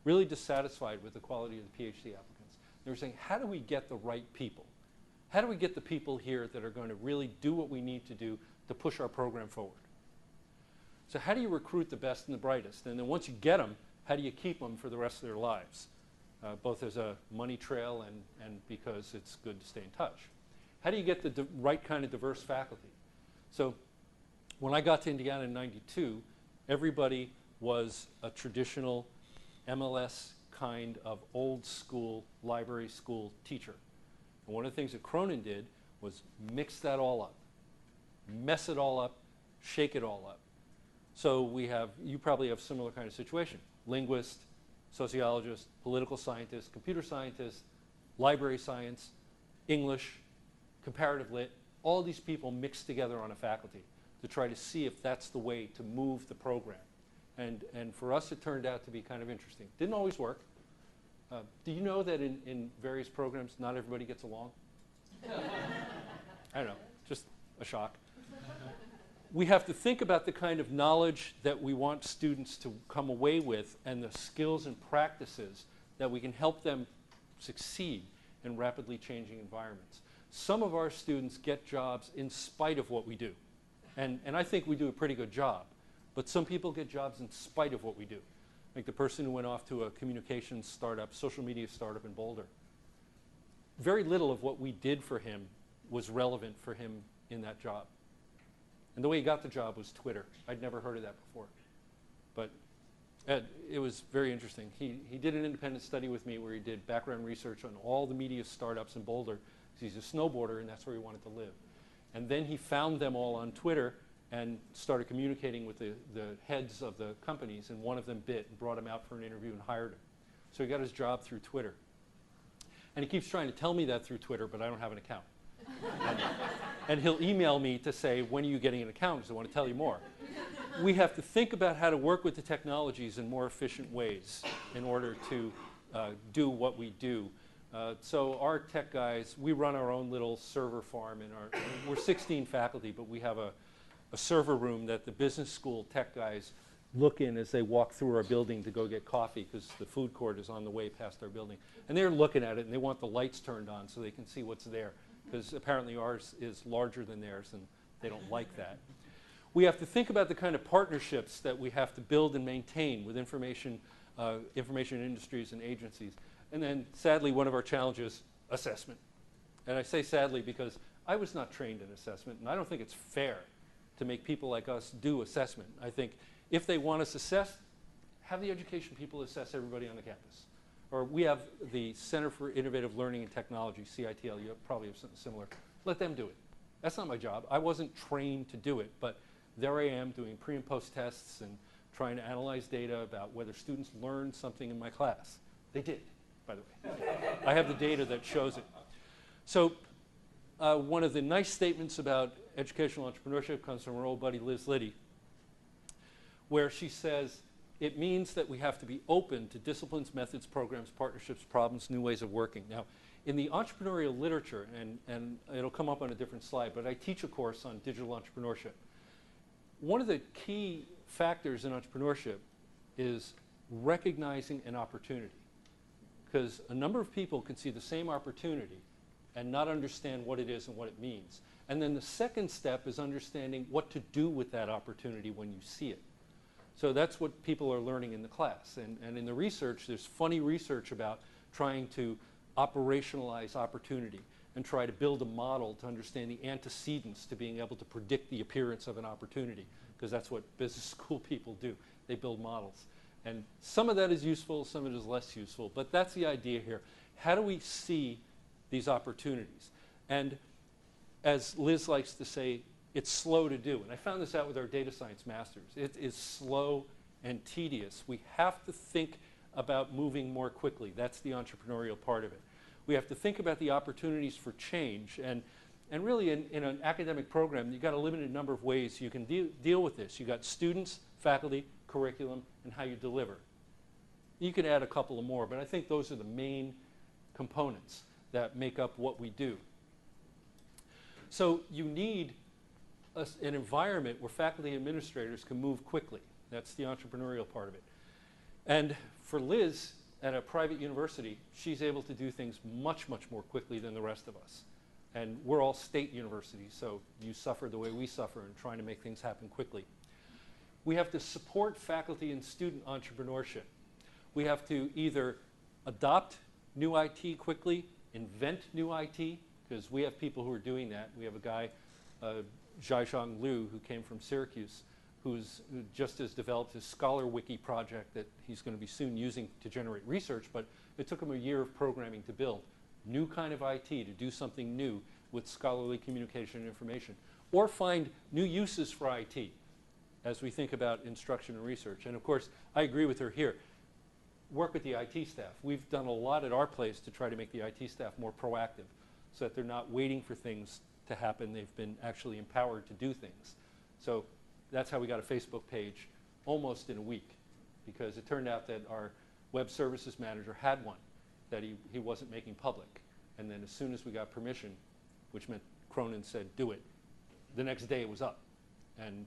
really dissatisfied with the quality of the PhD applicants. They were saying, how do we get the right people? How do we get the people here that are going to really do what we need to do to push our program forward. So how do you recruit the best and the brightest? And then once you get them, how do you keep them for the rest of their lives? Both as a money trail and because it's good to stay in touch. How do you get the right kind of diverse faculty? So when I got to Indiana in '92, everybody was a traditional MLS kind of old school library school teacher. And one of the things that Cronin did was mix that all up, mess it all up, shake it all up. So we have, you probably have a similar kind of situation. Linguist, sociologist, political scientist, computer scientist, library science, English, comparative lit, all these people mixed together on a faculty to try to see if that's the way to move the program. And for us, it turned out to be kind of interesting. Didn't always work. Do you know that in various programs, not everybody gets along? I don't know, just a shock. We have to think about the kind of knowledge that we want students to come away with and the skills and practices that we can help them succeed in rapidly changing environments. Some of our students get jobs in spite of what we do. And I think we do a pretty good job. But some people get jobs in spite of what we do. Like the person who went off to a communications startup, social media startup in Boulder. Very little of what we did for him was relevant for him in that job. And the way he got the job was Twitter. I'd never heard of that before. But it was very interesting. He did an independent study with me where he did background research on all the media startups in Boulder, because he's a snowboarder and that's where he wanted to live. And then he found them all on Twitter and started communicating with the heads of the companies, and one of them bit and brought him out for an interview and hired him. So he got his job through Twitter. And he keeps trying to tell me that through Twitter, but I don't have an account. And he'll email me to say, when are you getting an account? Because I want to tell you more. We have to think about how to work with the technologies in more efficient ways in order to do what we do. So our tech guys, we run our own little server farm. We're 16 faculty, but we have a server room that the business school tech guys look in as they walk through our building to go get coffee, because the food court is on the way past our building. And they're looking at it, and they want the lights turned on so they can see what's there, because apparently ours is larger than theirs, and they don't like that. We have to think about the kind of partnerships that we have to build and maintain with information industries and agencies. And then, sadly, one of our challenges, assessment. And I say sadly because I was not trained in assessment, and I don't think it's fair to make people like us do assessment. I think if they want us assessed, have the education people assess everybody on the campus. Or we have the Center for Innovative Learning and Technology, CITL, you probably have something similar. Let them do it. That's not my job. I wasn't trained to do it, but there I am doing pre and post tests and trying to analyze data about whether students learned something in my class. They did, by the way. I have the data that shows it. So one of the nice statements about educational entrepreneurship comes from our old buddy Liz Liddy, where she says, it means that we have to be open to disciplines, methods, programs, partnerships, problems, new ways of working. Now, in the entrepreneurial literature, and it'll come up on a different slide, but I teach a course on digital entrepreneurship. One of the key factors in entrepreneurship is recognizing an opportunity, because a number of people can see the same opportunity and not understand what it is and what it means. And then the second step is understanding what to do with that opportunity when you see it. So that's what people are learning in the class. And in the research, there's funny research about trying to operationalize opportunity and try to build a model to understand the antecedents to being able to predict the appearance of an opportunity, because that's what business school people do. They build models. And some of that is useful, some of it is less useful, but that's the idea here. How do we see these opportunities? And as Liz likes to say, it's slow to do. And I found this out with our data science masters. It is slow and tedious. We have to think about moving more quickly. That's the entrepreneurial part of it. We have to think about the opportunities for change. And really in an academic program, you've got a limited number of ways you can deal with this. You've got students, faculty, curriculum, and how you deliver. You can add a couple of more, but I think those are the main components that make up what we do. So you need an environment where faculty and administrators can move quickly. That's the entrepreneurial part of it. And for Liz, at a private university, she's able to do things much, much more quickly than the rest of us. And we're all state universities, so you suffer the way we suffer in trying to make things happen quickly. We have to support faculty and student entrepreneurship. We have to either adopt new IT quickly, invent new IT, because we have people who are doing that. We have a guy, Zhaizhang Liu, who came from Syracuse, who just has developed his Scholar Wiki project that he's going to be soon using to generate research, but it took him a year of programming to build. New kind of IT to do something new with scholarly communication and information, or find new uses for IT as we think about instruction and research. And of course, I agree with her here. Work with the IT staff. We've done a lot at our place to try to make the IT staff more proactive so that they're not waiting for things to happen. They've been actually empowered to do things. So that's how we got a Facebook page almost in a week, because it turned out that our web services manager had one that he wasn't making public. And then as soon as we got permission, which meant Cronin said, do it, the next day it was up. And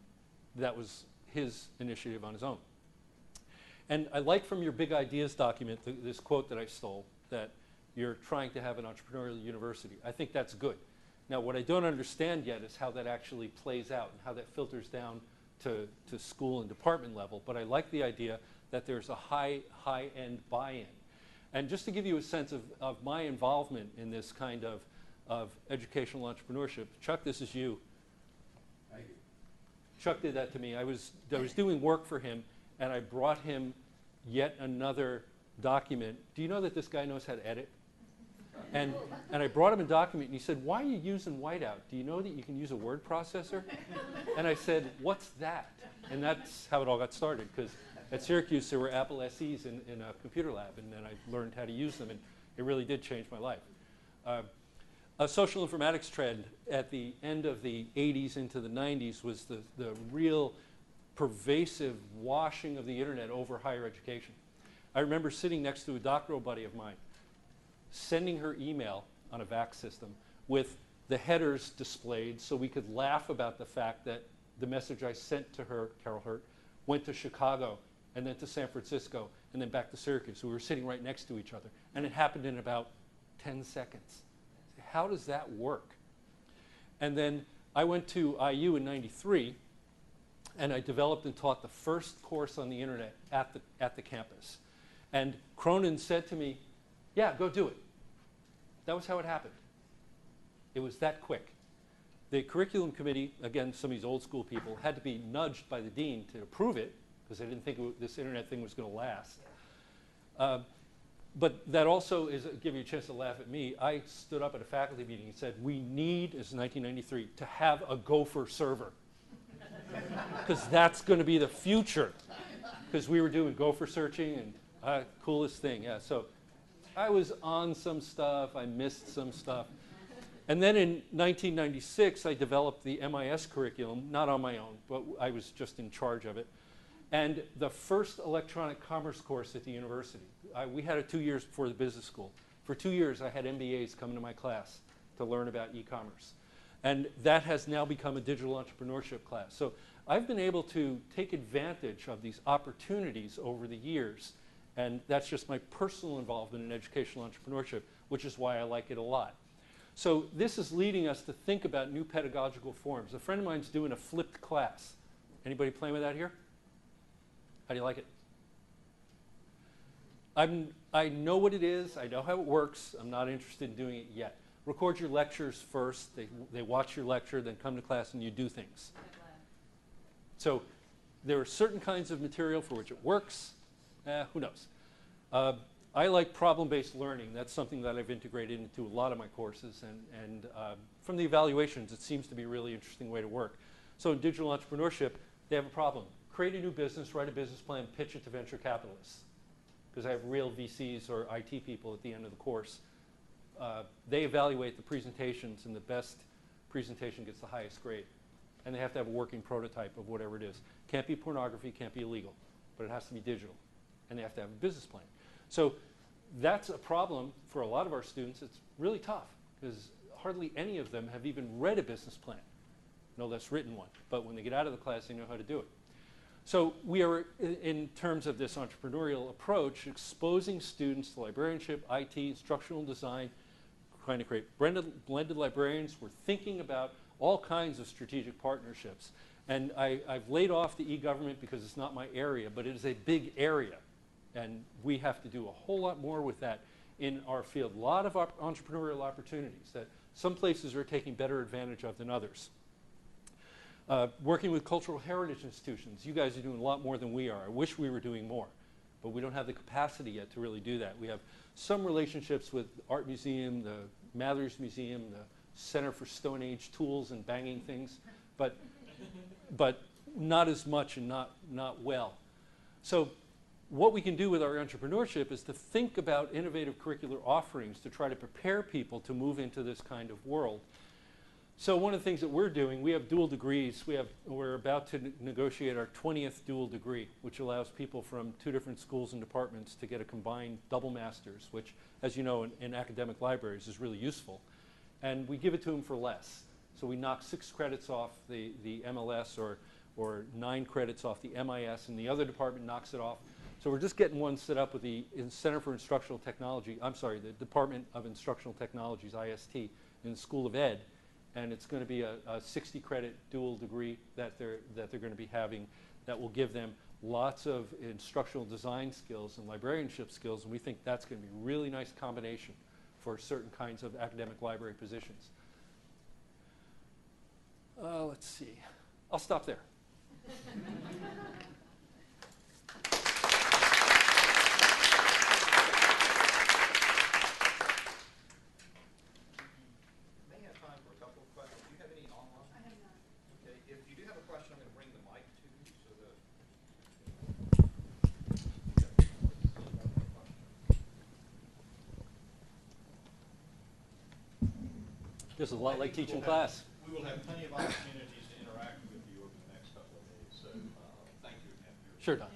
that was his initiative on his own. And I like from your big ideas document this quote that I stole, that you're trying to have an entrepreneurial university. I think that's good. Now, what I don't understand yet is how that actually plays out and how that filters down to school and department level. But I like the idea that there's a high-end buy-in. And just to give you a sense of my involvement in this kind of educational entrepreneurship, Chuck, this is you. Thank you. Chuck did that to me. I was doing work for him, and I brought him yet another document. Do you know that this guy knows how to edit? And I brought him a document, and he said, why are you using whiteout? Do you know that you can use a word processor? And I said, what's that? And that's how it all got started, because at Syracuse, there were Apple SEs in a computer lab, and then I learned how to use them, and it really did change my life. A social informatics trend at the end of the 80s into the 90s was the real pervasive washing of the internet over higher education. I remember sitting next to a doctoral buddy of mine, sending her email on a VAX system with the headers displayed so we could laugh about the fact that the message I sent to her, Carol Hurt, went to Chicago and then to San Francisco and then back to Syracuse. We were sitting right next to each other. And it happened in about 10 seconds. How does that work? And then I went to IU in '93, and I developed and taught the first course on the internet at the campus. And Cronin said to me, yeah, go do it. That was how it happened. It was that quick. The curriculum committee, again, some of these old school people, had to be nudged by the dean to approve it, because they didn't think this internet thing was going to last. But that also is give you a chance to laugh at me. I stood up at a faculty meeting and said, we need, this is 1993, to have a Gopher server. Because that's going to be the future. Because we were doing Gopher searching, and coolest thing, yeah. So I was on some stuff, I missed some stuff. And then in 1996, I developed the MIS curriculum, not on my own, but I was just in charge of it. And the first electronic commerce course at the university. We had it 2 years before the business school. For 2 years, I had MBAs come into my class to learn about e-commerce. And that has now become a digital entrepreneurship class. So I've been able to take advantage of these opportunities over the years. And that's just my personal involvement in educational entrepreneurship, which is why I like it a lot. So this is leading us to think about new pedagogical forms. A friend of mine's doing a flipped class. Anybody playing with that here? How do you like it? I know what it is. I know how it works. I'm not interested in doing it yet. Record your lectures first. They watch your lecture, then come to class and you do things. So there are certain kinds of material for which it works. Who knows? I like problem-based learning. That's something that I've integrated into a lot of my courses. And from the evaluations, it seems to be a really interesting way to work. So in digital entrepreneurship, they have a problem. Create a new business, write a business plan, pitch it to venture capitalists. Because I have real VCs or IT people at the end of the course. They evaluate the presentations, and the best presentation gets the highest grade. And they have to have a working prototype of whatever it is. Can't be pornography, can't be illegal, but it has to be digital. And they have to have a business plan. So that's a problem for a lot of our students. It's really tough, because hardly any of them have even read a business plan, no less written one. But when they get out of the class, they know how to do it. So we are, in terms of this entrepreneurial approach, exposing students to librarianship, IT, instructional design, trying to create blended librarians. We're thinking about all kinds of strategic partnerships. And I've laid off the e-government because it's not my area, but it is a big area. And we have to do a whole lot more with that in our field. A lot of entrepreneurial opportunities that some places are taking better advantage of than others. Working with cultural heritage institutions. You guys are doing a lot more than we are. I wish we were doing more, but we don't have the capacity yet to really do that. We have some relationships with the Art Museum, the Mathers Museum, the Center for Stone Age Tools and Banging Things, but not as much and not well. So what we can do with our entrepreneurship is to think about innovative curricular offerings to try to prepare people to move into this kind of world. So one of the things that we're doing, we have dual degrees. We're about to negotiate our 20th dual degree, which allows people from 2 different schools and departments to get a combined double master's, which, as you know, in academic libraries is really useful. And we give it to them for less. So we knock 6 credits off the MLS or 9 credits off the MIS, and the other department knocks it off. So we're just getting one set up with the Center for Instructional Technology, the Department of Instructional Technologies, IST, in the School of Ed. And it's going to be a 60-credit dual degree that they're going to be having that will give them lots of instructional design skills and librarianship skills, and we think that's going to be a really nice combination for certain kinds of academic library positions. Let's see. I'll stop there. This is a lot like teaching class. We will have plenty of opportunities to interact with you over the next couple of days, so thank you again. Sure, Don.